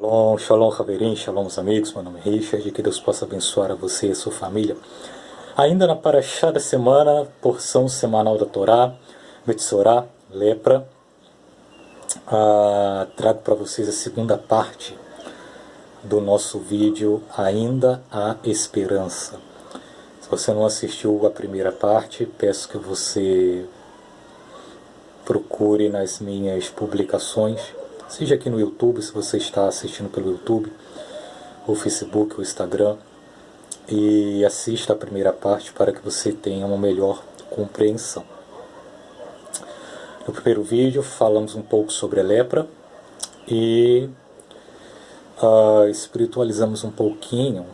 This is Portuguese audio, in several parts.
Shalom, shalom, Haverim, shalom, os amigos. Meu nome é Richard, que Deus possa abençoar a você e a sua família. Ainda na Parashá da semana, porção semanal da Torá, Metsorá, lepra, trago para vocês a segunda parte do nosso vídeo Ainda há Esperança. Se você não assistiu a primeira parte, peço que você procure nas minhas publicações, seja aqui no YouTube, se você está assistindo pelo YouTube, ou Facebook, ou Instagram, e assista a primeira parte para que você tenha uma melhor compreensão. No primeiro vídeo falamos um pouco sobre a lepra e espiritualizamos um pouquinho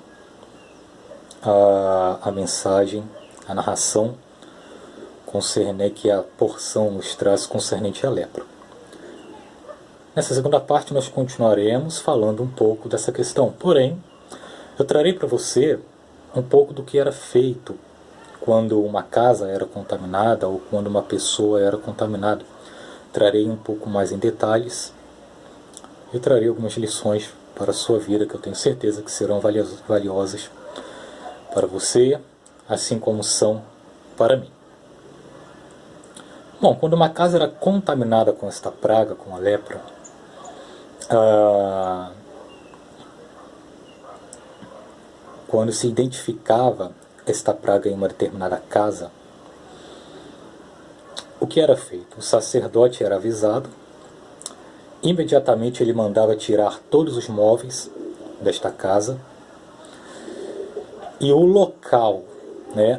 a mensagem, a narração que a porção nos traz concernente à lepra. Nessa segunda parte nós continuaremos falando um pouco dessa questão, porém eu trarei para você um pouco do que era feito quando uma casa era contaminada ou quando uma pessoa era contaminada. Trarei um pouco mais em detalhes e trarei algumas lições para a sua vida que eu tenho certeza que serão valiosas para você, assim como são para mim. Bom, quando uma casa era contaminada com esta praga, com a lepra, quando se identificava esta praga em uma determinada casa, o que era feito? O sacerdote era avisado, imediatamente ele mandava tirar todos os móveis desta casa e o local,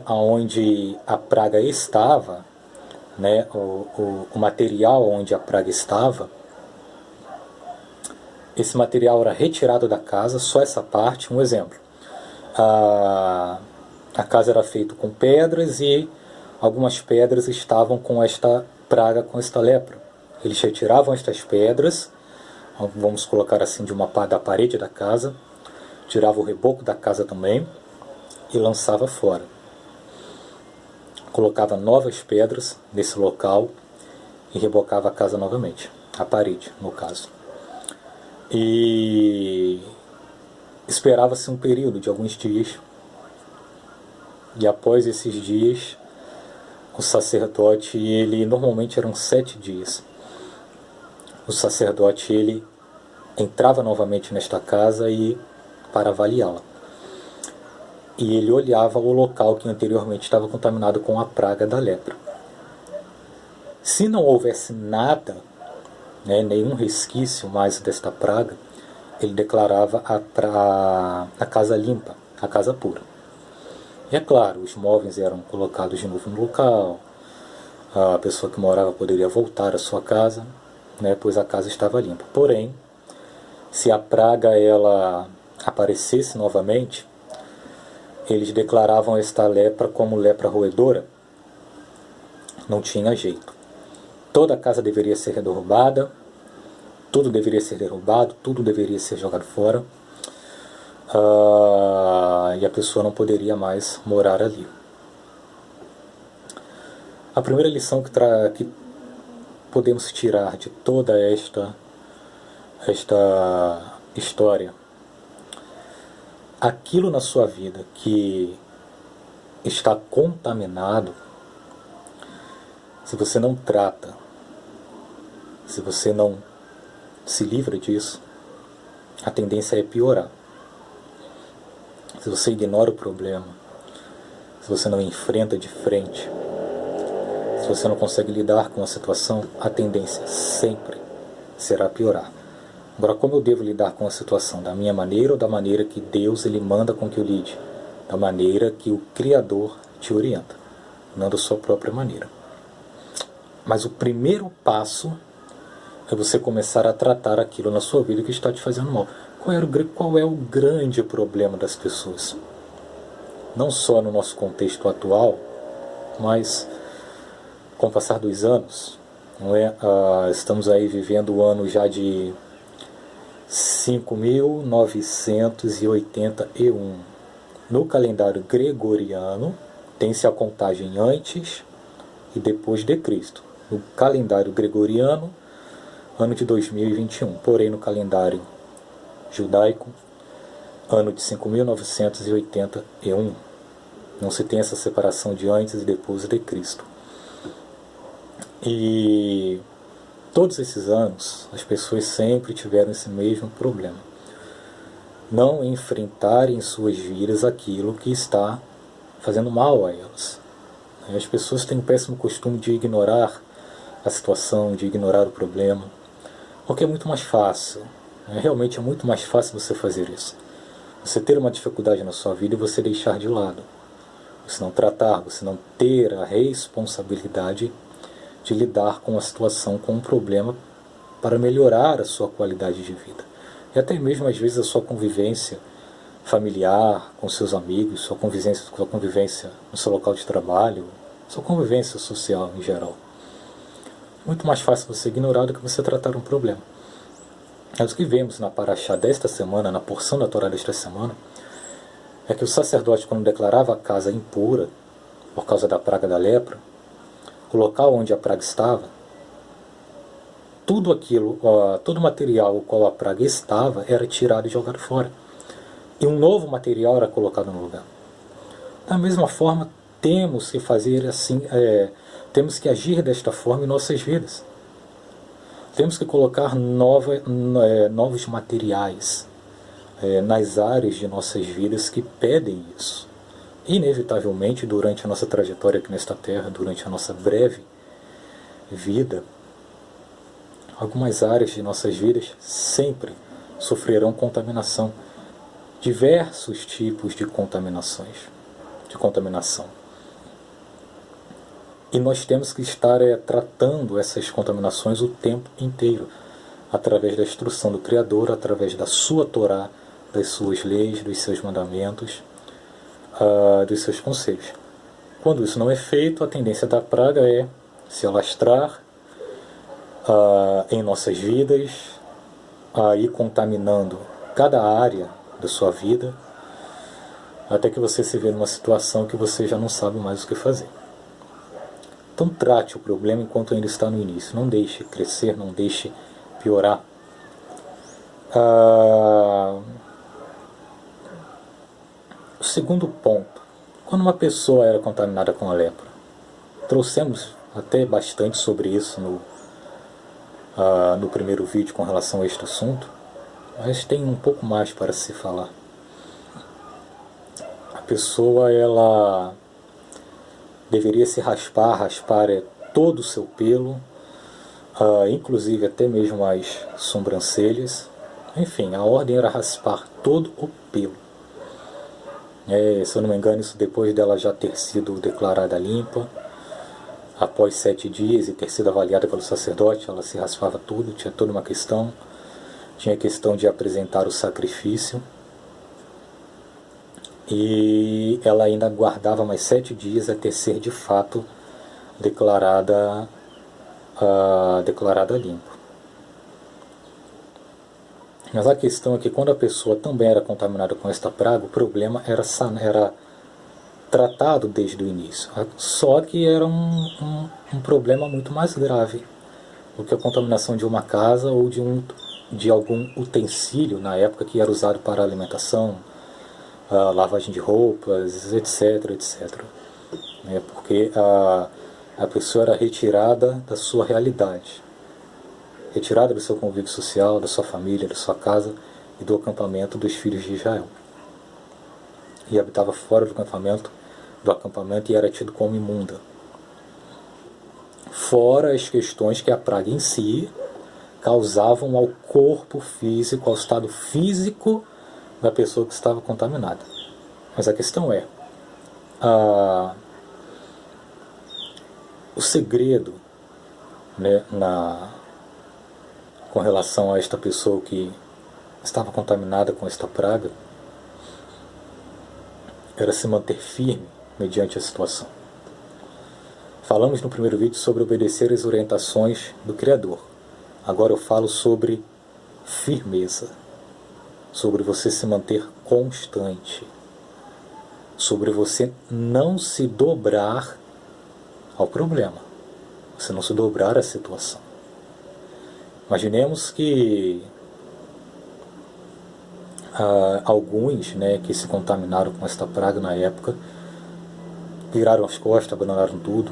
onde a praga estava, o material onde a praga estava, esse material era retirado da casa, só essa parte. Um exemplo, a casa era feita com pedras e algumas pedras estavam com esta praga, com esta lepra. Eles retiravam estas pedras, vamos colocar assim, da parede da casa, tirava o reboco da casa também e lançava fora. Colocava novas pedras nesse local e rebocava a casa novamente, a parede no caso. E esperava-se um período de alguns dias, e após esses dias o sacerdote, normalmente eram 7 dias, o sacerdote ele entrava novamente nesta casa para avaliá-la. E ele olhava o local que anteriormente estava contaminado com a praga da lepra. Se não houvesse nada, nenhum resquício mais desta praga, ele declarava a casa limpa, a casa pura. E é claro, os móveis eram colocados de novo no local, a pessoa que morava poderia voltar à sua casa, pois a casa estava limpa. Porém, se a praga ela aparecesse novamente, eles declaravam esta lepra como lepra roedora. Não tinha jeito. Toda a casa deveria ser derrubada, tudo deveria ser derrubado, tudo deveria ser jogado fora, e a pessoa não poderia mais morar ali. A primeira lição que podemos tirar de toda esta história: aquilo na sua vida que está contaminado, se você não trata, se você não se livra disso, a tendência é piorar. Se você ignora o problema, se você não enfrenta de frente, se você não consegue lidar com a situação, a tendência sempre será piorar. Agora, como eu devo lidar com a situação? Da minha maneira ou da maneira que Deus ele manda com que eu lide? Da maneira que o Criador te orienta, não da sua própria maneira. Mas o primeiro passo é você começar a tratar aquilo na sua vida que está te fazendo mal. Qual é o grande problema das pessoas? Não só no nosso contexto atual, mas com o passar dos anos, estamos aí vivendo o ano já de 5.981. No calendário gregoriano, tem-se a contagem antes e depois de Cristo. No calendário gregoriano, ano de 2021. Porém, no calendário judaico, ano de 5.981. Não se tem essa separação de antes e depois de Cristo. E todos esses anos, as pessoas sempre tiveram esse mesmo problema. Não enfrentarem em suas vidas aquilo que está fazendo mal a elas. As pessoas têm um péssimo costume de ignorar a situação, de ignorar o problema, porque é muito mais fácil. Realmente é muito mais fácil você fazer isso. Você ter uma dificuldade na sua vida e você deixar de lado. Você não tratar, você não ter a responsabilidade de lidar com a situação, com um problema, para melhorar a sua qualidade de vida. E até mesmo, às vezes, a sua convivência familiar, com seus amigos, sua convivência no seu local de trabalho, sua convivência social em geral. Muito mais fácil você ignorar do que você tratar um problema. Mas o que vemos na Paraxá desta semana, na porção da Torá desta semana, é que o sacerdote, quando declarava a casa impura, por causa da praga da lepra, o local onde a praga estava, tudo aquilo, todo o material o qual a praga estava, era tirado e jogado fora. E um novo material era colocado no lugar. Da mesma forma, temos que fazer assim, temos que agir desta forma em nossas vidas. Temos que colocar novos materiais nas áreas de nossas vidas que pedem isso. Inevitavelmente, durante a nossa trajetória aqui nesta terra, durante a nossa breve vida, algumas áreas de nossas vidas sempre sofrerão contaminação. Diversos tipos de contaminação. E nós temos que estar tratando essas contaminações o tempo inteiro, através da instrução do Criador, através da sua Torá, das suas leis, dos seus mandamentos, dos seus conselhos. Quando isso não é feito, a tendência da praga é se alastrar em nossas vidas, ir contaminando cada área da sua vida, até que você se vê numa situação que você já não sabe mais o que fazer. Então trate o problema enquanto ainda está no início. Não deixe crescer, não deixe piorar. O segundo ponto. Quando uma pessoa era contaminada com a lepra, trouxemos até bastante sobre isso no primeiro vídeo com relação a este assunto, mas tem um pouco mais para se falar. A pessoa, ela deveria se raspar todo o seu pelo, inclusive até mesmo as sobrancelhas. Enfim, a ordem era raspar todo o pelo. Se eu não me engano, isso depois dela já ter sido declarada limpa, após 7 dias e ter sido avaliada pelo sacerdote, ela se raspava tudo, tinha toda uma questão. Tinha a questão de apresentar o sacrifício. E ela ainda aguardava mais 7 dias até ser de fato declarada limpa. Mas a questão é que quando a pessoa também era contaminada com esta praga, o problema era tratado desde o início. Só que era um problema muito mais grave do que a contaminação de uma casa ou de algum utensílio na época que era usado para alimentação, lavagem de roupas, etc, etc. Porque a pessoa era retirada da sua realidade, retirada do seu convívio social, da sua família, da sua casa e do acampamento dos filhos de Israel. E habitava fora do acampamento e era tido como imunda. Fora as questões que a praga em si causavam ao corpo físico, ao estado físico da pessoa que estava contaminada. Mas a questão é, o segredo, né, com relação a esta pessoa que estava contaminada com esta praga, era se manter firme mediante a situação. Falamos no primeiro vídeo sobre obedecer às orientações do Criador. Agora eu falo sobre firmeza, sobre você se manter constante, sobre você não se dobrar ao problema, você não se dobrar à situação. Imaginemos que Alguns, né, que se contaminaram com esta praga na época viraram as costas, abandonaram tudo.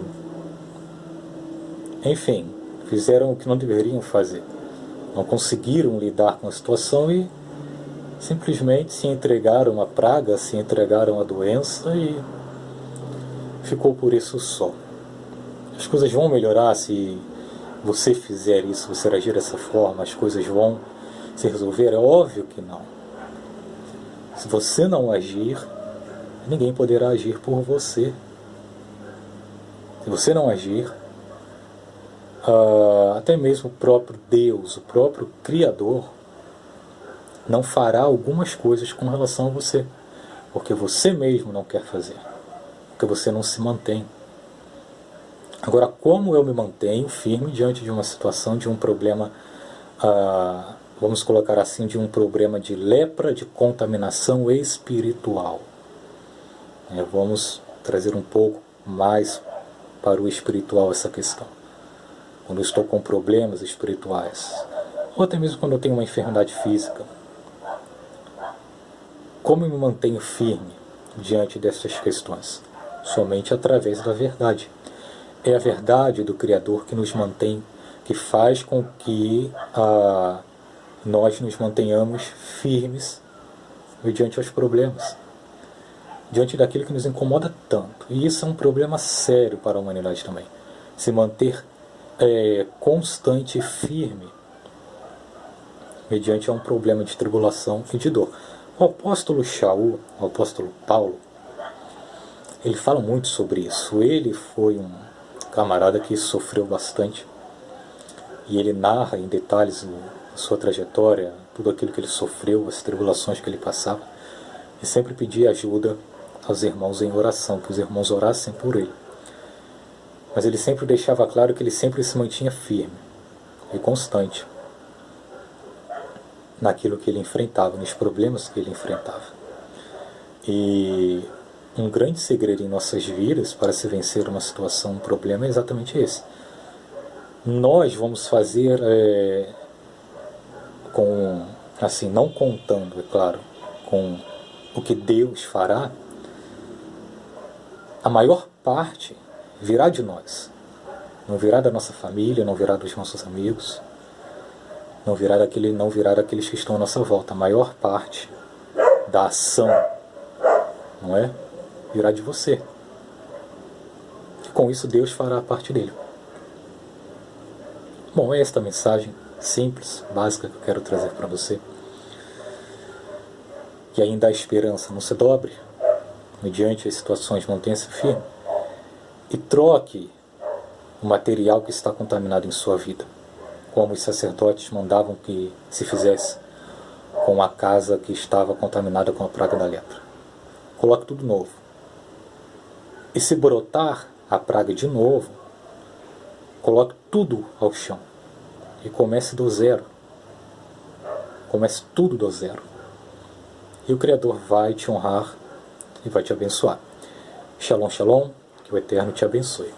Enfim, fizeram o que não deveriam fazer. Não conseguiram lidar com a situação e simplesmente se entregaram à praga, se entregaram à doença e ficou por isso só. As coisas vão melhorar se você fizer isso, você agir dessa forma, as coisas vão se resolver? É óbvio que não. Se você não agir, ninguém poderá agir por você. Se você não agir, até mesmo o próprio Deus, o próprio Criador, não fará algumas coisas com relação a você, porque você mesmo não quer fazer, porque você não se mantém. Agora, como eu me mantenho firme diante de uma situação, de um problema, vamos colocar assim, de um problema de lepra, de contaminação espiritual? Vamos trazer um pouco mais para o espiritual essa questão. Quando eu estou com problemas espirituais, ou até mesmo quando eu tenho uma enfermidade física, como eu me mantenho firme diante dessas questões? Somente através da verdade. É a verdade do Criador que nos mantém, que faz com que nós nos mantenhamos firmes mediante aos problemas, diante daquilo que nos incomoda tanto. E isso é um problema sério para a humanidade também. Se manter constante e firme mediante a um problema de tribulação e de dor. O apóstolo Shaul, o apóstolo Paulo, ele fala muito sobre isso. Ele foi um camarada que sofreu bastante e ele narra em detalhes a sua trajetória, tudo aquilo que ele sofreu, as tribulações que ele passava, e sempre pedia ajuda aos irmãos em oração, que os irmãos orassem por ele. Mas ele sempre deixava claro que ele sempre se mantinha firme e constante naquilo que ele enfrentava, nos problemas que ele enfrentava. E um grande segredo em nossas vidas para se vencer uma situação, um problema, é exatamente esse. Nós vamos fazer não contando, é claro, com o que Deus fará, a maior parte virá de nós. Não virá da nossa família, não virá dos nossos amigos, não virá daqueles que estão à nossa volta. A maior parte da ação, não é? Virá de você. E com isso Deus fará a parte dele. Bom, é esta mensagem simples, básica, que eu quero trazer para você. Que ainda há esperança. Não se dobre mediante as situações, mantenha-se firme. E troque o material que está contaminado em sua vida, como os sacerdotes mandavam que se fizesse com a casa que estava contaminada com a praga da lepra. Coloque tudo novo. E se brotar a praga de novo, coloque tudo ao chão. E comece do zero. Comece tudo do zero. E o Criador vai te honrar e vai te abençoar. Shalom, shalom. Que o Eterno te abençoe.